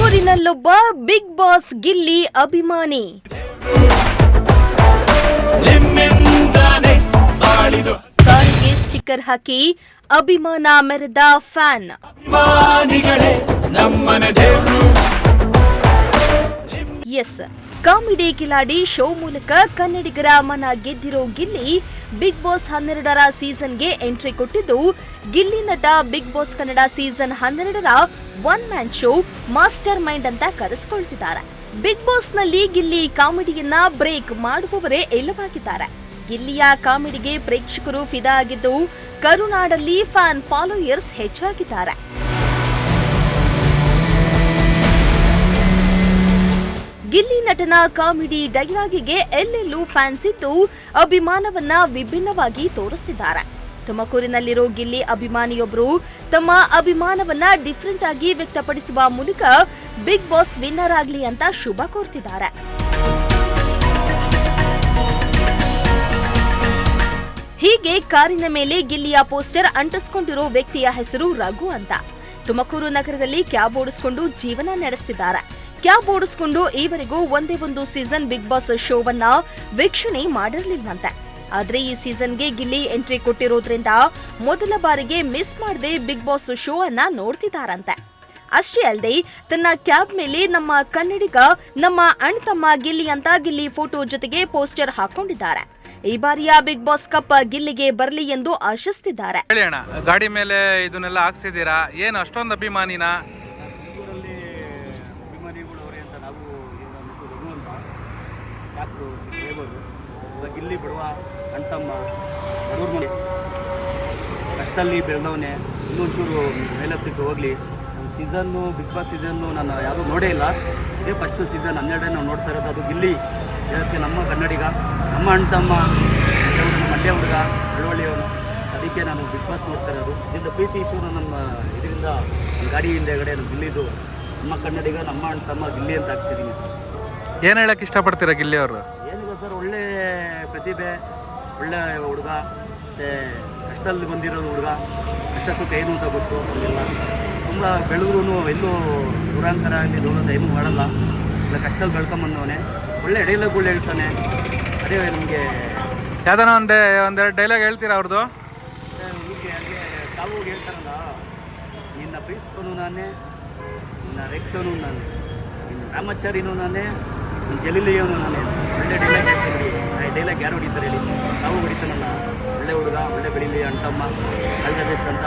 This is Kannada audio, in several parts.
ತುಮಕೂರಿನಲ್ಲೊಬ್ಬ ಬಿಗ್ ಬಾಸ್ ಗಿಲ್ಲಿ ಅಭಿಮಾನಿ. ಕಾರಿಗೆ ಸ್ಟಿಕ್ಕರ್ ಹಾಕಿ ಅಭಿಮಾನ ಮೆರೆದ fan. Yes, Comedy Khiladi show ಮೂಲಕ ಕನ್ನಡಿಗರ ಮನ ಗೆದ್ದಿರೋ ಗಿಲ್ಲಿ ಬಿಗ್ ಬಾಸ್ 12ರ ಸೀಸನ್ಗೆ ಎಂಟ್ರಿ ಕೊಟ್ಟಿದ್ದು, ಗಿಲ್ಲಿ ನಟ ಬಿಗ್ ಬಾಸ್ ಕನ್ನಡ ಸೀಸನ್ 12ರ one man show master mind ಅಂತ ಕರೆಸಿಕೊಳ್ತಿದ್ದಾರೆ. ಬಿಗ್ ಬಾಸ್ನಲ್ಲಿ ಗಿಲ್ಲಿ ಕಾಮಿಡಿಯನ್ನ ಬ್ರೇಕ್ ಮಾಡುವವರೇ ಇಲ್ಲವಾಗಿದ್ದಾರೆ. ಗಿಲ್ಲಿಯ ಕಾಮಿಡಿಗೆ ಪ್ರೇಕ್ಷಕರು ಫಿದಾ ಆಗಿದ್ದು, ಕರುನಾಡಲ್ಲಿ ಫ್ಯಾನ್ ಫಾಲೋಯರ್ಸ್ ಹೆಚ್ಚಾಗಿದ್ದಾರೆ. ಗಿಲ್ಲಿ ನಟನ ಕಾಮಿಡಿ ಡೈಲಾಗಿಗೆ ಎಲ್ಲೆಲ್ಲೂ ಫ್ಯಾನ್ಸ್ ಇದ್ದು, ಅಭಿಮಾನವನ್ನ ವಿಭಿನ್ನವಾಗಿ ತೋರಿಸುತ್ತಿದ್ದಾರೆ. ತುಮಕೂರಿನಲ್ಲಿರೋ ಗಿಲ್ಲಿ ಅಭಿಮಾನಿಯೊಬ್ಬರು ತಮ್ಮ ಅಭಿಮಾನವನ್ನ ಡಿಫರೆಂಟ್ ಆಗಿ ವ್ಯಕ್ತಪಡಿಸುವ ಮೂಲಕ ಬಿಗ್ ಬಾಸ್ ವಿನ್ನರ್ ಆಗಲಿ ಅಂತ ಶುಭ ಕೋರ್ತಿದ್ದಾರೆ. ಹೀಗೆ ಕಾರಿನ ಮೇಲೆ ಗಿಲ್ಲಿಯ ಪೋಸ್ಟರ್ ಅಂಟಿಸಿಕೊಂಡಿರೋ ವ್ಯಕ್ತಿಯ ಹೆಸರು ರಘು ಅಂತ. ತುಮಕೂರು ನಗರದಲ್ಲಿ ಕ್ಯಾಬ್ ಓಡಿಸಿಕೊಂಡು ಜೀವನ ನಡೆಸುತ್ತಿದ್ದಾರೆ. ಕ್ಯಾಬ್ ಓಡಿಸಿಕೊಂಡು ಈವರೆಗೂ ಒಂದೇ ಒಂದು ಸೀಸನ್ ಬಿಗ್ ಬಾಸ್ ಶೋವನ್ನ ವೀಕ್ಷಣೆ ಮಾಡಿರಲಿಲ್ಲವಂತೆ. ಆದ್ರೆ ಈ ಸೀಸನ್ಗೆ ಗಿಲ್ಲಿ ಎಂಟ್ರಿ ಕೊಟ್ಟಿರೋದ್ರಿಂದ ಮೊದಲ ಬಾರಿಗೆ ಮಿಸ್ ಮಾಡದೆ ಬಿಗ್ ಬಾಸ್ ಶೋ ಅನ್ನ ನೋಡ್ತಿದ್ದಾರಂತೆ. ಅಷ್ಟೇ ಅಲ್ಲದೆ ತನ್ನ ಕ್ಯಾಬ್ ಮೇಲೆ ನಮ್ಮ ಕನ್ನಡಿಗ, ನಮ್ಮ ಅಣ್ತಮ್ಮ ಗಿಲ್ಲಿ ಅಂತ ಗಿಲ್ಲಿ ಫೋಟೋ ಜೊತೆಗೆ ಪೋಸ್ಟರ್ ಹಾಕೊಂಡಿದ್ದಾರೆ. ಈ ಬಾರಿಯ ಬಿಗ್ ಬಾಸ್ ಕಪ್ ಗಿಲ್ಲಿಗೆ ಬರಲಿ ಎಂದು ಆಶಿಸುತ್ತಿದ್ದಾರೆ. ಗಾಡಿ ಮೇಲೆ ಇದನ್ನೆಲ್ಲ ಹಾಕ್ಸಿದೀರಾ, ಏನು ಅಷ್ಟೊಂದು ಅಭಿಮಾನಿನ? ಗಿಲ್ಲಿ ಬಿಡುವ ಅಣ್ತಮ್ಮ ಕಷ್ಟಲ್ಲಿ ಬೆಳೆದವನೇ, ಇನ್ನೊಂಚೂರು ಮೇಲತ್ತಿದ್ದು ಹೋಗಲಿ. ಸೀಸನ್ನು ಬಿಗ್ ಬಾಸ್ ಸೀಸನ್ನು ನಾನು ಯಾವುದೂ ನೋಡೇ ಇಲ್ಲ. ಇದೇ ಫಸ್ಟು ಸೀಸನ್ 12 ನಾವು ನೋಡ್ತಾ ಇರೋದು. ಅದು ಗಿಲ್ಲಿ ಇದಕ್ಕೆ ನಮ್ಮ ಕನ್ನಡಿಗ, ನಮ್ಮ ಅಣ್ತಮ್ಮ, ಮಂಡ್ಯ ಹುಡುಗ, ಹಳ್ಳಿಯವನು. ಅದಕ್ಕೆ ನಾನು ಬಿಗ್ ಬಾಸ್ ನೋಡ್ತಾ ಇರೋದು. ಇದರಿಂದ ಪ್ರೀತಿ ಈಶ್ವರ ನಮ್ಮ ಇದರಿಂದ ಗಾಡಿ ಹಿಂದೆಗಡೆ ಗಿಲ್ಲಿದು ನಮ್ಮ ಕನ್ನಡಿಗ, ನಮ್ಮ ಅಣ್ತಮ್ಮ ಗಿಲ್ಲಿ ಅಂತ ಹಾಕ್ಸಿದ್ದೀನಿ ಸರ್. ಏನು ಹೇಳಕ್ಕೆ ಇಷ್ಟಪಡ್ತೀರಾ ಗಿಲ್ಲಿ ಅವರು? ಏನಿಲ್ಲ ಸರ್, ಒಳ್ಳೆ ಪ್ರತಿಭೆ, ಒಳ್ಳೆ ಹುಡುಗ, ಮತ್ತು ಕಷ್ಟದಲ್ಲಿ ಬಂದಿರೋ ಹುಡುಗ, ಕಷ್ಟ ಸುಖ ಏನು ಅಂತ ಗೊತ್ತು. ಅಲ್ಲೆಲ್ಲ ತುಂಬ ಬೆಳೆದ್ರೂ ಎಲ್ಲೂ ದುರಾಂತರ ಆಗಲಿ ದೌಲತ ಏನೂ ಮಾಡಲ್ಲ. ಇಲ್ಲ ಕಷ್ಟದಲ್ಲಿ ಬೆಳ್ಕೊಂಬಂದವನೇ, ಒಳ್ಳೆ ಡೈಲಾಗ್ಗಳು ಹೇಳ್ತಾನೆ. ಅದೇ ನಮಗೆ ಯಾವ್ದಾನ ಒಂದೆರಡು ಡೈಲಾಗ್ ಹೇಳ್ತೀರಾ ಅವ್ರದ್ದು? ಹೀಗೆ ಹಾಗೆ ತಾವು ಹೇಳ್ತಾರಲ್ಲ, ನಿನ್ನ ಪ್ರೀತಿಸೋನು ನಾನೇ, ನಿನ್ನ ರೆಕ್ಸೋನು ನಾನೇ, ನಿನ್ನ ರಾಮಾಚಾರಿನೂ ನಾನೇ, ನಿನ್ನ ಜಲೀಲಿಯೋನು ನಾನೇ. ಒಳ್ಳೆ ಡೈಲಾಗ್ ಹೇಳ್ತೀನಿ. ಆ ಡೈಲಾಗ್ ಯಾರು ಹೊಡಿತಾರೆ ಹೇಳಿ? ತಾವು ಹೊಡಿತಾನಲ್ಲ, ಒಳ್ಳೆ ಹುಡುಗ, ಒಳ್ಳೆ ಬೆಳೀಲಿ ಅಣ್ತಮ್ಮ, ಕಲ್ಜದೇಶ್ ಅಂತ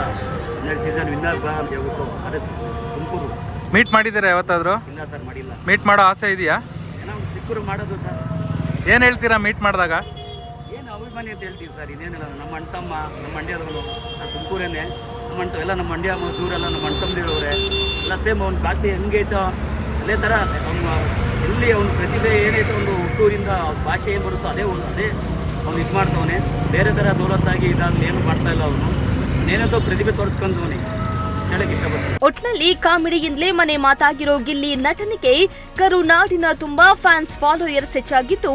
12 ಸೀಸನ್ ವಿನ್ನರ್ ಬಾ ಅಂತ ಹೇಳ್ಬಿಟ್ಟು RS ತುಮಕೂರು. ಮೀಟ್ ಮಾಡಿದ್ದೀರಾ ಯಾವತ್ತಾದರೂ? ಇಲ್ಲ ಸರ್, ಮಾಡಿಲ್ಲ. ಮೀಟ್ ಮಾಡೋ ಆಸೆ ಇದೆಯಾ? ಏನೋ ಸಿಕ್ಕರು ಮಾಡೋದು ಸರ್. ಏನು ಹೇಳ್ತೀರಾ ಮೀಟ್ ಮಾಡಿದಾಗ? ಏನು ಅಭಿಮಾನಿ ಅಂತ ಹೇಳ್ತೀವಿ ಸರ್. ಇದೇನಿಲ್ಲ, ನಮ್ಮ ಅಣ್ತಮ್ಮ, ನಮ್ಮ ಮಂಡ್ಯದವನು, ನಾನು ತುಮಕೂರೇನೆ. ನಮ್ಮ ಎಲ್ಲ ನಮ್ಮ ಮಂಡ್ಯ ದೂರೆಲ್ಲ ನಮ್ಮ ಅಣ್ತಮ್ಮದಿರೋರೆ ಎಲ್ಲ ಸೇಮ್. ಅವ್ನ ಭಾಷೆ ಹೆಂಗೈತೋ ಅದೇ ಥರ ಅವನು, ಎಲ್ಲಿ ಅವ್ನ ಪ್ರತಿಭೆ ಏನೈತೋ, ಒಂದು ಹುಟ್ಟೂರಿಂದ ಭಾಷೆ ಏನು ಬರುತ್ತೋ ಅದೇ ಅವ್ನು ಇದು ಮಾಡ್ತವನೆ. ಬೇರೆ ಥರ ದೌಲತ್ತಾಗಿ ಇದಾಗಲಿ ಏನು ಮಾಡ್ತಾ ಇಲ್ಲ. ಅವನು ಏನೇತೋ ಪ್ರತಿಭೆ ತೋರಿಸ್ಕೊಂಡವನಿ. ಒಟ್ನಲ್ಲಿ ಕಾಮಿಡಿಯಿಂದಲೇ ಮನೆ ಮಾತಾಗಿರೋ ಗಿಲ್ಲಿ ನಟನೆಗೆ ಕರುನಾಡಿನ ತುಂಬಾ ಫ್ಯಾನ್ಸ್ ಫಾಲೋಯರ್ಸ್ ಹೆಚ್ಚಾಗಿದ್ದು,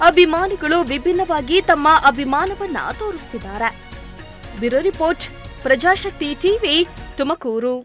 ಅಭಿಮಾನಿಗಳು ವಿಭಿನ್ನವಾಗಿ ತಮ್ಮ ಅಭಿಮಾನವನ್ನ ತೋರಿಸುತ್ತಿದ್ದಾರೆ. Bureau report, Prajashakti TV, Tumakuru.